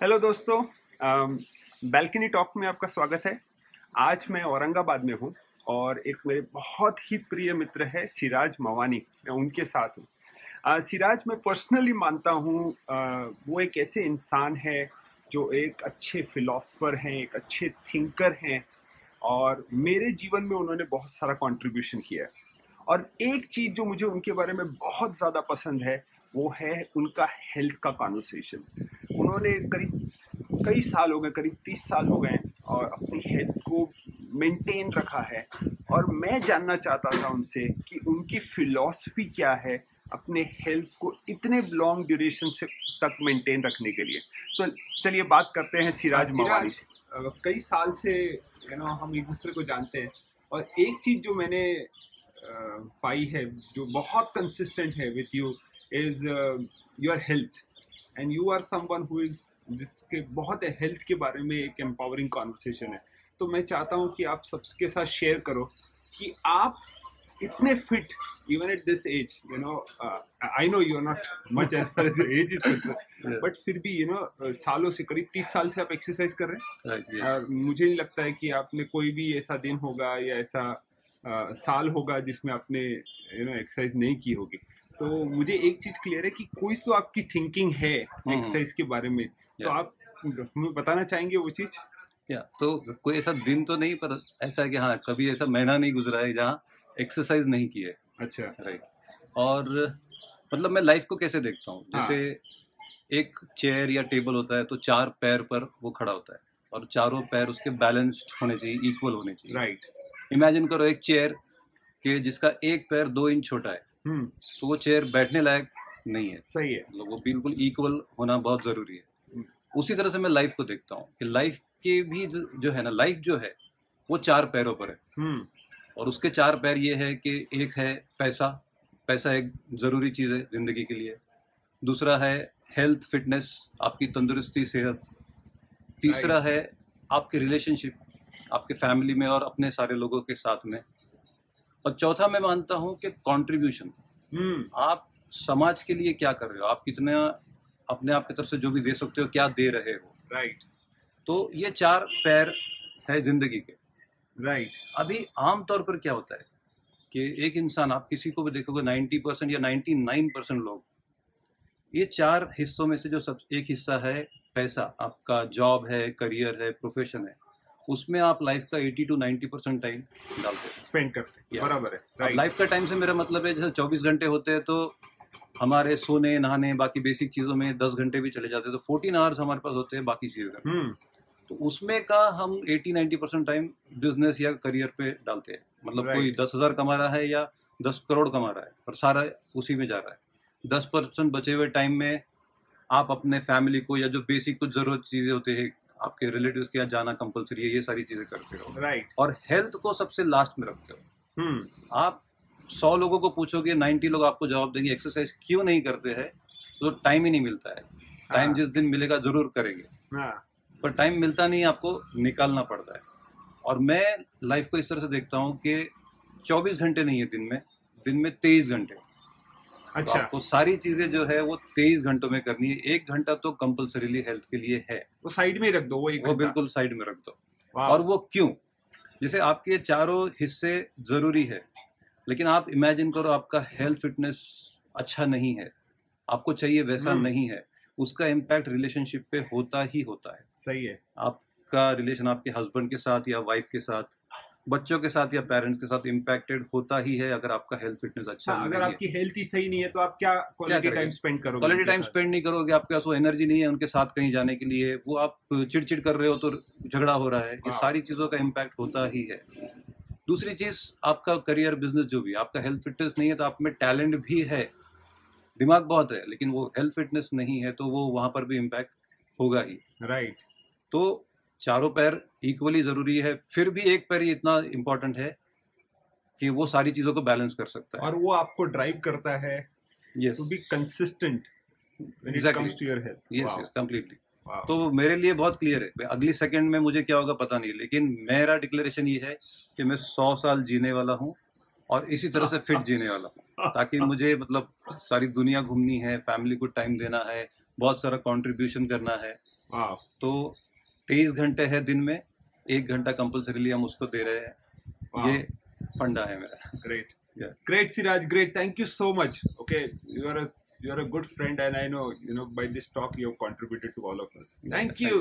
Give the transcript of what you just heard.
Hello दोस्तों, balcony talk में आपका स्वागत है। आज मैं औरंगाबाद में हूँ और एक मेरे बहुत ही प्रिय मित्र है सिराज मवानी, मैं उनके साथ हूँ। सिराज मैं पर्सनली मानता हूँ वो एक ऐसे इंसान है जो एक अच्छे फिलोसफर हैं, एक अच्छे थिंकर हैं और मेरे जीवन में उन्होंने बहुत सारा कंट्रीब्यूशन किया है। और एक चीज़ जो मुझे उनके बारे में बहुत ज़्यादा पसंद है वो है उनका हेल्थ का कॉन्वर्सेशन। उन्होंने करीब कई साल हो गए, करीब 30 साल हो गए हैं और अपनी हेल्थ को मेंटेन रखा है। और मैं जानना चाहता था उनसे कि उनकी फिलॉसफी क्या है अपने हेल्थ को इतने लॉन्ग ड्यूरेशन से तक मेंटेन रखने के लिए। तो चलिए बात करते हैं सिराज मवानी से। कई साल से हम एक दूसरे को जानते हैं और एक चीज़ जो मैंने पाई है जो बहुत कंसिस्टेंट है with you is your health. And you are someone who is जिसके बहुत हेल्थ के बारे में एक एम्पावरिंग कॉन्वर्सेशन है। तो मैं चाहता हूँ कि आप सबके साथ शेयर करो कि आप इतने fit even at this age, I know you are not much as far as age is concerned, but फिर भी सालों से करीब 30 साल से आप एक्सरसाइज कर रहे हैं। और मुझे नहीं लगता है कि आपने कोई भी ऐसा दिन होगा या ऐसा साल होगा जिसमें आपने एक्सरसाइज नहीं की होगी। तो मुझे एक चीज क्लियर है कि कोई तो आपकी थिंकिंग है एक्सरसाइज के बारे में, तो आप हमें बताना चाहेंगे वो चीज। तो कोई ऐसा दिन तो नहीं, पर ऐसा है कि हाँ, कभी ऐसा महीना नहीं गुजरा है जहाँ एक्सरसाइज नहीं की है। अच्छा, राइट। और मतलब मैं लाइफ को कैसे देखता हूँ, जैसे एक चेयर या टेबल होता है तो 4 पैर पर वो खड़ा होता है और चारों पैर उसके बैलेंस्ड होने चाहिए, इक्वल होने चाहिए। राइट। इमेजिन करो एक चेयर के जिसका एक पैर 2 इंच छोटा है, तो वो चेयर बैठने लायक नहीं है। सही है। मतलब वो बिल्कुल इक्वल होना बहुत जरूरी है। उसी तरह से मैं लाइफ को देखता हूँ कि लाइफ के भी जो है ना, लाइफ जो है वो 4 पैरों पर है। और उसके 4 पैर ये है कि एक है पैसा। पैसा एक ज़रूरी चीज़ है ज़िंदगी के लिए। दूसरा है हेल्थ, फिटनेस, आपकी तंदुरुस्ती, सेहत। तीसरा है आपके रिलेशनशिप, आपके फैमिली में और अपने सारे लोगों के साथ में। और चौथा मैं मानता हूँ कि कंट्रीब्यूशन। आप समाज के लिए क्या कर रहे हो, आप कितना अपने आप की तरफ से जो भी दे सकते हो, क्या दे रहे हो। राइट। तो ये 4 पैर है जिंदगी के। राइट। अभी आम तौर पर क्या होता है कि एक इंसान, आप किसी को भी देखोगे, 90% या 99% लोग, ये 4 हिस्सों में से जो सब एक हिस्सा है पैसा, आपका जॉब है, करियर है, प्रोफेशन है, उसमें आप लाइफ का 80 to 90% टाइम डालते हैं, स्पेंड करते हैं। बराबर है। अब लाइफ का टाइम से मेरा मतलब है जैसे 24 घंटे होते हैं तो हमारे सोने, नहाने, बाकी बेसिक चीज़ों में 10 घंटे भी चले जाते हैं, तो 14 आवर्स हमारे पास होते हैं बाकी चीज़ों में। तो उसमें का हम 80-90% टाइम बिजनेस या करियर पे डालते हैं। मतलब कोई 10,000 कमा रहा है या 10 करोड़ कमा रहा है, पर सारा उसी में जा रहा है। 10% बचे हुए टाइम में आप अपने फैमिली को या जो बेसिक कुछ ज़रूरत चीज़ें होते हैं, आपके रिलेटिव्स के यहाँ जाना कंपलसरी है, ये सारी चीज़ें करते हो। राइट। और हेल्थ को सबसे लास्ट में रखते हो। आप 100 लोगों को पूछोगे, 90 लोग आपको जवाब देंगे एक्सरसाइज क्यों नहीं करते हैं, तो टाइम ही नहीं मिलता है। टाइम जिस दिन मिलेगा ज़रूर करेंगे, पर टाइम मिलता नहीं, आपको निकालना पड़ता है। और मैं लाइफ को इस तरह से देखता हूँ कि 24 घंटे नहीं है दिन में 23 घंटे। अच्छा। तो आपको सारी चीजें जो है वो 23 घंटों में करनी है। 1 घंटा तो कंपलसरीली हेल्थ के लिए है, वो साइड में रख दो, वो बिल्कुल साइड में रख दो। और वो क्यों? जैसे आपके चारों हिस्से जरूरी है, लेकिन आप इमेजिन करो आपका हेल्थ फिटनेस अच्छा नहीं है, आपको चाहिए वैसा नहीं है, उसका इम्पैक्ट रिलेशनशिप पे होता ही होता है। सही है। आपका रिलेशन आपके हस्बैंड के साथ या वाइफ के साथ, बच्चों के साथ या पेरेंट्स के साथ इम्पैक्टेड होता ही है अगर आपका हेल्थ फिटनेस अच्छा नहीं है। अगर आपकी हेल्थ ही सही नहीं है तो आप क्या क्वालिटी टाइम स्पेंड करोगे? क्वालिटी टाइम स्पेंड नहीं करोगे, आपके पास वो एनर्जी नहीं है उनके साथ कहीं जाने के लिए, वो आप चिड़चिड़ कर रहे हो तो झगड़ा हो रहा है। ये सारी चीज़ों का इम्पैक्ट होता ही है। दूसरी चीज़, आपका करियर, बिजनेस जो भी, आपका हेल्थ फिटनेस नहीं है तो आप में टैलेंट भी है, दिमाग बहुत है, लेकिन वो हेल्थ फिटनेस नहीं है तो वो वहाँ पर भी इम्पैक्ट होगा ही। राइट। तो चारों पैर इक्वली ज़रूरी है, फिर भी एक पैर ही इतना इम्पोर्टेंट है कि वो सारी चीज़ों को बैलेंस कर सकता है और वो आपको ड्राइव करता है to be consistent when it comes to your health. Yes, completely. तो मेरे लिए बहुत क्लियर है, अगली सेकंड में मुझे क्या होगा पता नहीं, लेकिन मेरा डिक्लेरेशन ये है कि मैं 100 साल जीने वाला हूँ और इसी तरह से फिट जीने वाला हूँ, ताकि मुझे मतलब सारी दुनिया घूमनी है, फैमिली को टाइम देना है, बहुत सारा कंट्रीब्यूशन करना है, Wow. तो 23 घंटे है दिन में, 1 घंटा कंपल्सरीली हम उसको दे रहे हैं। Wow. ये फंडा है मेरा। Great. Yeah. Great, Siraj. Great. Thank you so much. Okay, you are a good friend, and I know by this talk you have contributed to all of us. Thank you.